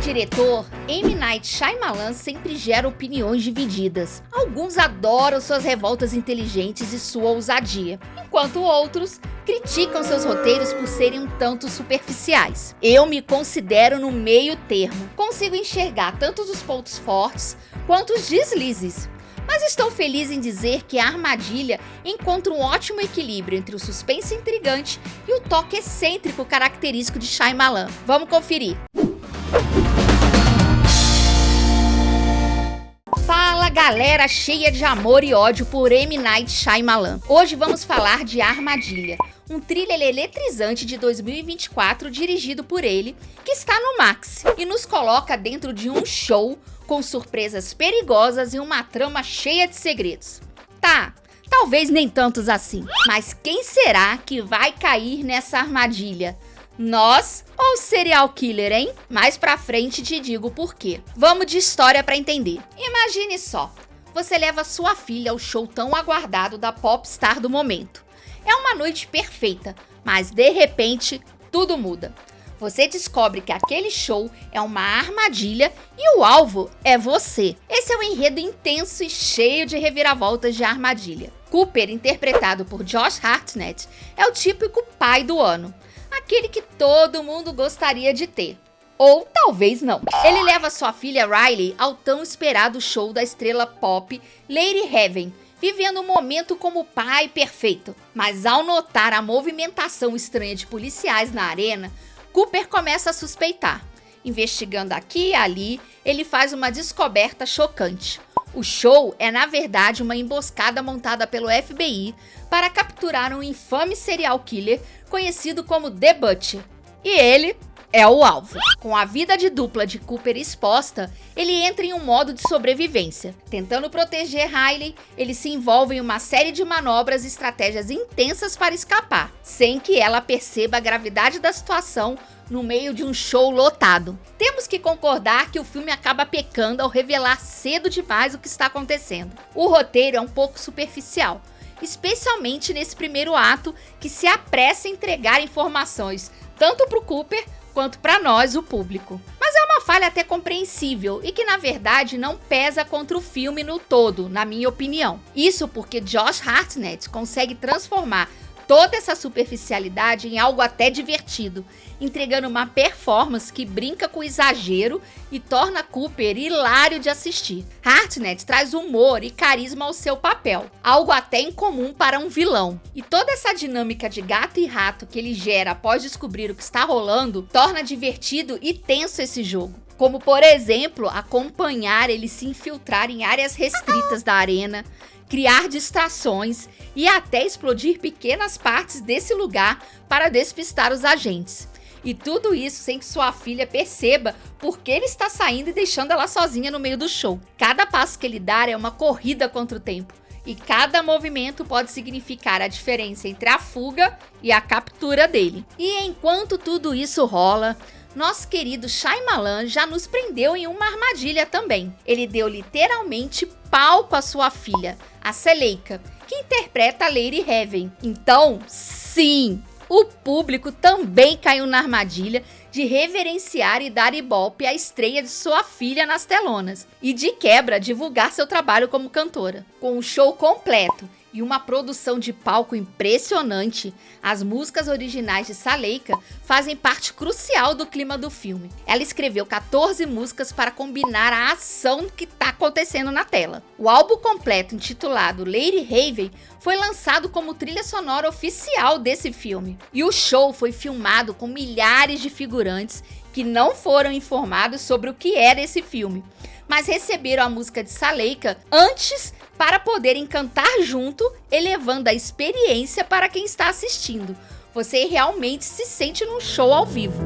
diretor, M. Night Shyamalan sempre gera opiniões divididas. Alguns adoram suas revoltas inteligentes e sua ousadia, enquanto outros criticam seus roteiros por serem um tanto superficiais. Eu me considero no meio termo. Consigo enxergar tanto os pontos fortes quanto os deslizes. Mas estou feliz em dizer que a Armadilha encontra um ótimo equilíbrio entre o suspense intrigante e o toque excêntrico característico de Shyamalan. Vamos conferir! Fala galera cheia de amor e ódio por M. Night Shyamalan. Hoje vamos falar de Armadilha, um thriller eletrizante de 2024 dirigido por ele, que está no Max e nos coloca dentro de um show com surpresas perigosas e uma trama cheia de segredos. Tá, talvez nem tantos assim, mas quem será que vai cair nessa armadilha? Nós ou o serial killer, hein? Mais pra frente te digo por quê. Vamos de história pra entender. Imagine só, você leva sua filha ao show tão aguardado da popstar do momento. É uma noite perfeita, mas de repente tudo muda. Você descobre que aquele show é uma armadilha e o alvo é você. Esse é um enredo intenso e cheio de reviravoltas de armadilha. Cooper, interpretado por Josh Hartnett, é o típico pai do ano. Aquele que todo mundo gostaria de ter. Ou talvez não. Ele leva sua filha Riley ao tão esperado show da estrela pop Lady Heaven, vivendo um momento como pai perfeito. Mas ao notar a movimentação estranha de policiais na arena, Cooper começa a suspeitar. Investigando aqui e ali, ele faz uma descoberta chocante. O show é, na verdade, uma emboscada montada pelo FBI para capturar um infame serial killer conhecido como The Butcher. E ele é o alvo. Com a vida de dupla de Cooper exposta, ele entra em um modo de sobrevivência. Tentando proteger Riley, ele se envolve em uma série de manobras e estratégias intensas para escapar, sem que ela perceba a gravidade da situação no meio de um show lotado. Temos que concordar que o filme acaba pecando ao revelar cedo demais o que está acontecendo. O roteiro é um pouco superficial, especialmente nesse primeiro ato que se apressa em entregar informações tanto para o Cooper quanto para nós, o público. Mas é uma falha até compreensível e que na verdade não pesa contra o filme no todo, na minha opinião. Isso porque Josh Hartnett consegue transformar toda essa superficialidade em algo até divertido, entregando uma performance que brinca com o exagero e torna Cooper hilário de assistir. Hartnett traz humor e carisma ao seu papel, algo até incomum para um vilão. E toda essa dinâmica de gato e rato que ele gera após descobrir o que está rolando, torna divertido e tenso esse jogo. Como, por exemplo, acompanhar ele se infiltrar em áreas restritas da arena, criar distrações e até explodir pequenas partes desse lugar para despistar os agentes. E tudo isso sem que sua filha perceba por que ele está saindo e deixando ela sozinha no meio do show. Cada passo que ele dá é uma corrida contra o tempo, e cada movimento pode significar a diferença entre a fuga e a captura dele. E enquanto tudo isso rola, nosso querido Shyamalan já nos prendeu em uma armadilha também. Ele deu literalmente palco à sua filha, a Celeika, que interpreta a Lady Heaven. Então, sim, o público também caiu na armadilha de reverenciar e dar ibope à estreia de sua filha nas telonas e de quebra divulgar seu trabalho como cantora. Com um show completo e uma produção de palco impressionante, as músicas originais de Celeika fazem parte crucial do clima do filme. Ela escreveu 14 músicas para combinar a ação que está acontecendo na tela. O álbum completo, intitulado Lady Heaven, foi lançado como trilha sonora oficial desse filme. E o show foi filmado com milhares de figurantes que não foram informados sobre o que era esse filme, mas receberam a música de Celeika antes para poderem cantar junto, elevando a experiência para quem está assistindo. Você realmente se sente num show ao vivo.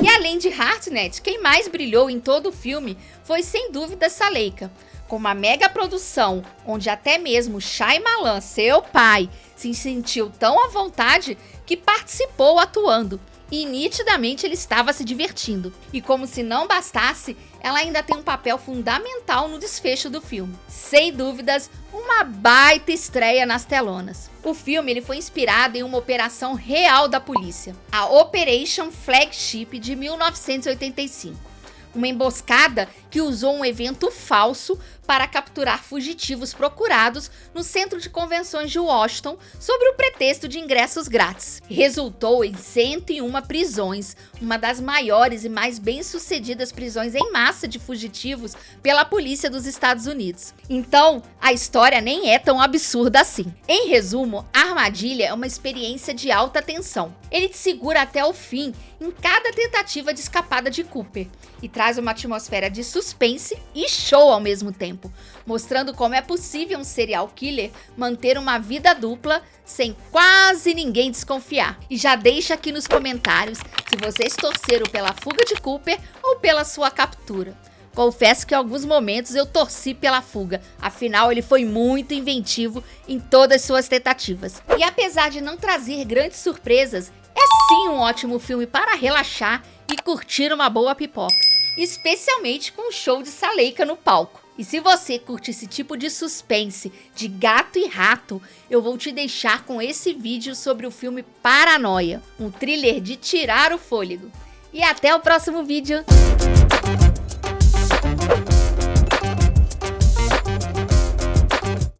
E além de Hartnett, quem mais brilhou em todo o filme foi sem dúvida Celeika. Com uma mega produção, onde até mesmo Shyamalan, seu pai, se sentiu tão à vontade que participou atuando. e nitidamente ele estava se divertindo. E como se não bastasse, ela ainda tem um papel fundamental no desfecho do filme. Sem dúvidas, uma baita estreia nas telonas. O filme ele foi inspirado em uma operação real da polícia, a Operation Flagship de 1985. Uma emboscada que usou um evento falso para capturar fugitivos procurados no Centro de Convenções de Washington sob o pretexto de ingressos grátis. Resultou em 101 prisões, uma das maiores e mais bem-sucedidas prisões em massa de fugitivos pela polícia dos Estados Unidos. Então, a história nem é tão absurda assim. Em resumo, a Armadilha é uma experiência de alta tensão. Ele te segura até o fim em cada tentativa de escapada de Cooper e traz uma atmosfera de suspense e show ao mesmo tempo, mostrando como é possível um serial killer manter uma vida dupla sem quase ninguém desconfiar. E já deixa aqui nos comentários se vocês torceram pela fuga de Cooper ou pela sua captura. Confesso que em alguns momentos eu torci pela fuga, afinal ele foi muito inventivo em todas suas tentativas. E apesar de não trazer grandes surpresas, é sim um ótimo filme para relaxar e curtir uma boa pipoca, especialmente com o show de Saleika no palco. E se você curte esse tipo de suspense de gato e rato, eu vou te deixar com esse vídeo sobre o filme Paranoia, um thriller de tirar o fôlego. E até o próximo vídeo!